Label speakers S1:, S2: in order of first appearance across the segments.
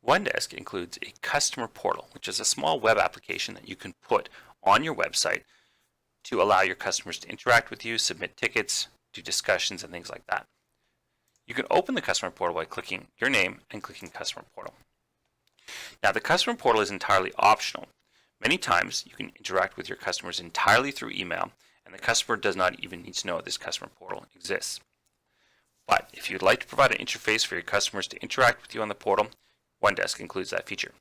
S1: OneDesk includes a customer portal, which is a small web application that you can put on your website to allow your customers to interact with you, submit tickets, do discussions, and things like that. You can open the customer portal by clicking your name and clicking Customer Portal. Now, the customer portal is entirely optional. Many times you can interact with your customers entirely through email, and the customer does not even need to know this customer portal exists. But if you'd like to provide an interface for your customers to interact with you on the portal, OneDesk includes that feature.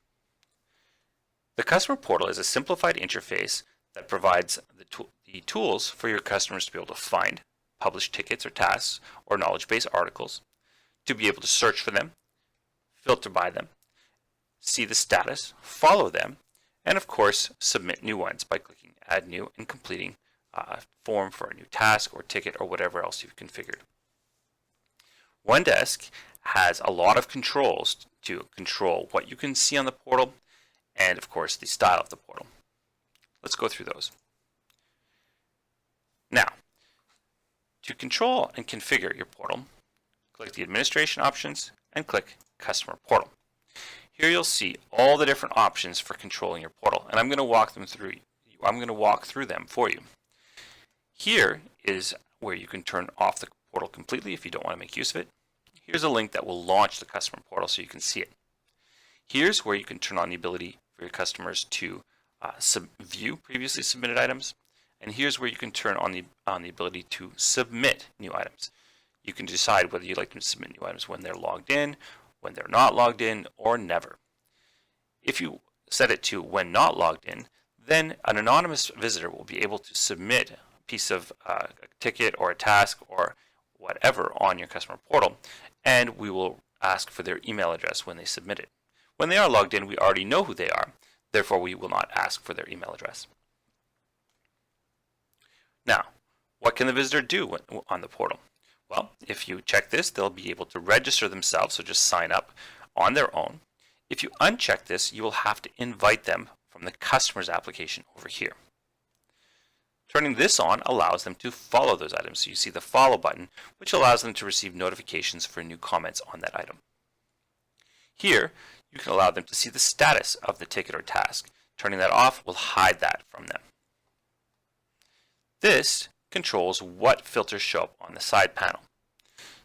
S1: The customer portal is a simplified interface that provides the tools for your customers to be able to find, publish tickets or tasks or knowledge-based articles, to be able to search for them, filter by them, see the status, follow them, and of course submit new ones by clicking Add New and completing a form for a new task or ticket or whatever else you've configured. OneDesk has a lot of controls to control what you can see on the portal and of course the style of the portal. Let's go through those. Now, to control and configure your portal, click the administration options and click Customer Portal. Here you'll see all the different options for controlling your portal, and I'm going to walk through them for you. Here is where you can turn off the portal completely if you don't want to make use of it. Here's a link that will launch the customer portal so you can see it. Here's where you can turn on the ability for your customers to view previously submitted items, and here's where you can turn on the ability to submit new items. You can decide whether you'd like them to submit new items when they're logged in, when they're not logged in, or never. If you set it to when not logged in, then an anonymous visitor will be able to submit a piece of a ticket or a task or whatever on your customer portal, and we will ask for their email address when they submit it. When they are logged in, we already know who they are, therefore we will not ask for their email address. Now, what can the visitor do on the portal? Well, if you check this, they'll be able to register themselves, so just sign up on their own. If you uncheck this, you will have to invite them from the customer's application over here. Turning this on allows them to follow those items. So you see the follow button, which allows them to receive notifications for new comments on that item. Here, you can allow them to see the status of the ticket or task. Turning that off will hide that from them. This controls what filters show up on the side panel.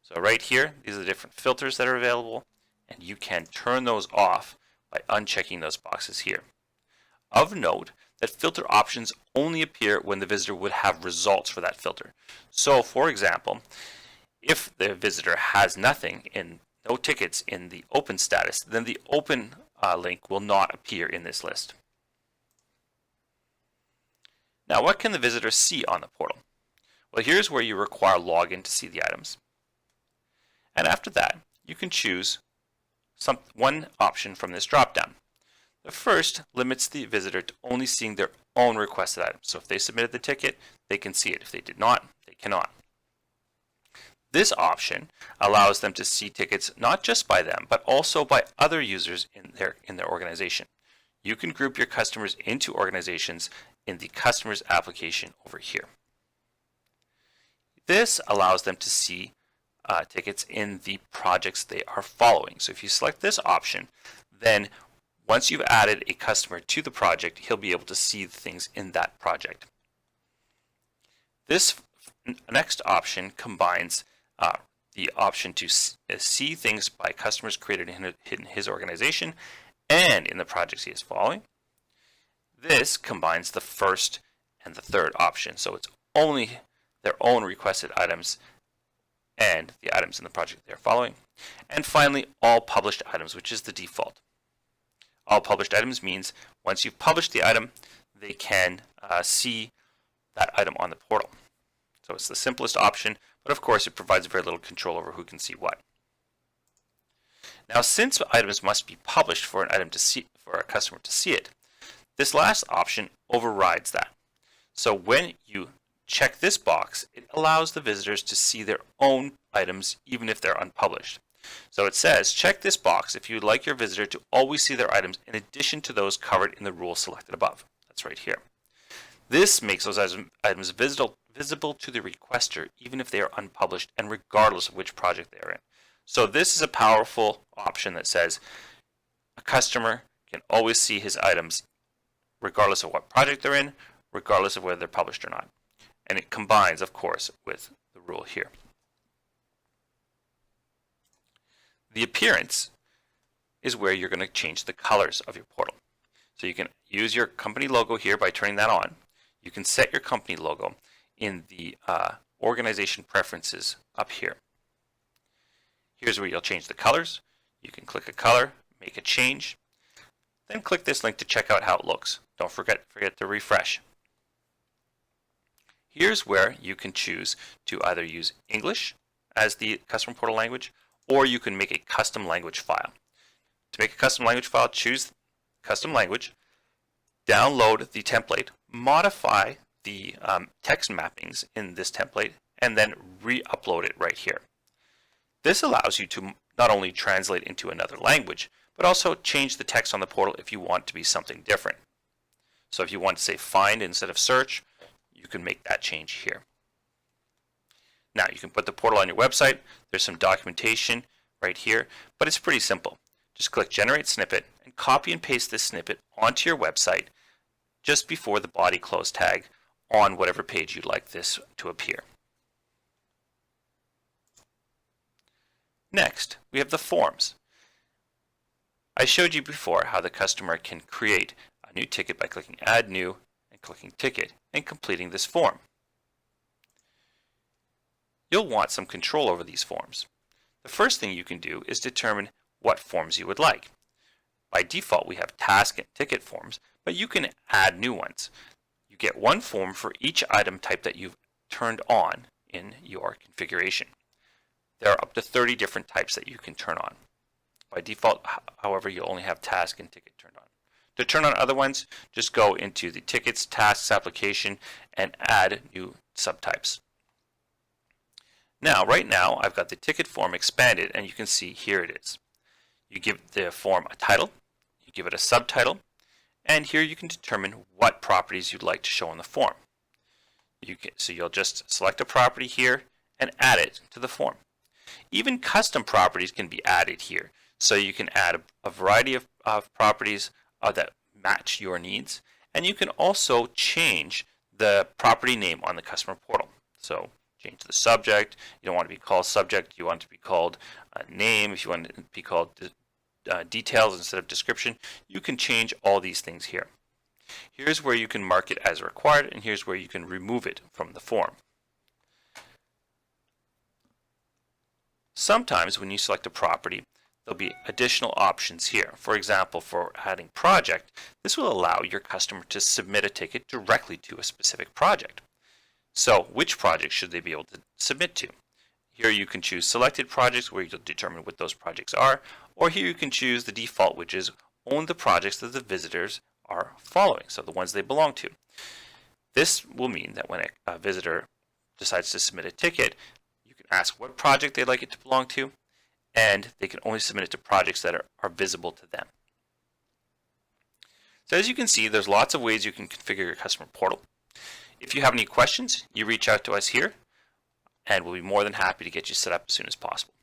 S1: So right here, these are the different filters that are available, and you can turn those off by unchecking those boxes here. Of note, that filter options only appear when the visitor would have results for that filter. So for example, if the visitor has no tickets in the open status, then the open link will not appear in this list. Now, what can the visitor see on the portal? Well, here's where you require login to see the items. And after that, you can choose one option from this drop-down. The first limits the visitor to only seeing their own requested items. So if they submitted the ticket, they can see it. If they did not, they cannot. This option allows them to see tickets not just by them, but also by other users in their organization. You can group your customers into organizations in the customer's application over here. This allows them to see tickets in the projects they are following. So if you select this option, then once you've added a customer to the project, he'll be able to see things in that project. This next option combines the option to see things by customers created in his organization and in the projects he is following. This combines the first and the third option, so it's only their own requested items and the items in the project they are following. And finally, all published items, which is the default. All published items means once you've published the item, they can see that item on the portal. So it's the simplest option, but of course it provides very little control over who can see what. Now, since items must be published for a customer to see it, this last option overrides that. So when you check this box, it allows the visitors to see their own items even if they're unpublished. So it says, check this box if you'd like your visitor to always see their items in addition to those covered in the rules selected above. That's right here. This makes those items visible to the requester even if they are unpublished and regardless of which project they are in. So this is a powerful option that says, a customer can always see his items regardless of what project they're in, regardless of whether they're published or not. And it combines, of course, with the rule here. The appearance is where you're going to change the colors of your portal. So you can use your company logo here by turning that on. You can set your company logo in the organization preferences up here. Here's where you'll change the colors. You can click a color, make a change, then click this link to check out how it looks. Don't forget to refresh. Here's where you can choose to either use English as the customer portal language, or you can make a custom language file. To make a custom language file, choose custom language, download the template, modify the text mappings in this template, and then re-upload it right here. This allows you to not only translate into another language, but also change the text on the portal if you want to be something different. So if you want to say find instead of search, you can make that change here. Now you can put the portal on your website. There's some documentation right here, but it's pretty simple. Just click Generate Snippet and copy and paste this snippet onto your website just before the body close tag on whatever page you'd like this to appear. Next, we have the forms. I showed you before how the customer can create a new ticket by clicking Add New and clicking Ticket and completing this form. You'll want some control over these forms. The first thing you can do is determine what forms you would like. By default, we have task and ticket forms, but you can add new ones. You get one form for each item type that you've turned on in your configuration. There are up to 30 different types that you can turn on. By default, however, you'll only have task and ticket turned on. To turn on other ones, just go into the tickets, tasks application and add new subtypes. Now, right now, I've got the ticket form expanded, and you can see here it is. You give the form a title, you give it a subtitle, and here you can determine what properties you'd like to show on the form. So you'll just select a property here and add it to the form. Even custom properties can be added here. So you can add a variety of properties that match your needs, and you can also change the property name on the customer portal. So change the subject. You don't want to be called subject. You want it to be called name. If you want it to be called details instead of description, you can change all these things here. Here's where you can mark it as required, and here's where you can remove it from the form. Sometimes when you select a property, there'll be additional options here. For example, for adding project, this will allow your customer to submit a ticket directly to a specific project. So which project should they be able to submit to? Here you can choose selected projects where you'll determine what those projects are, or here you can choose the default, which is only the projects that the visitors are following, so the ones they belong to. This will mean that when a visitor decides to submit a ticket, you can ask what project they'd like it to belong to, and they can only submit it to projects that are visible to them. So as you can see, there's lots of ways you can configure your customer portal. If you have any questions, you reach out to us here, and we'll be more than happy to get you set up as soon as possible.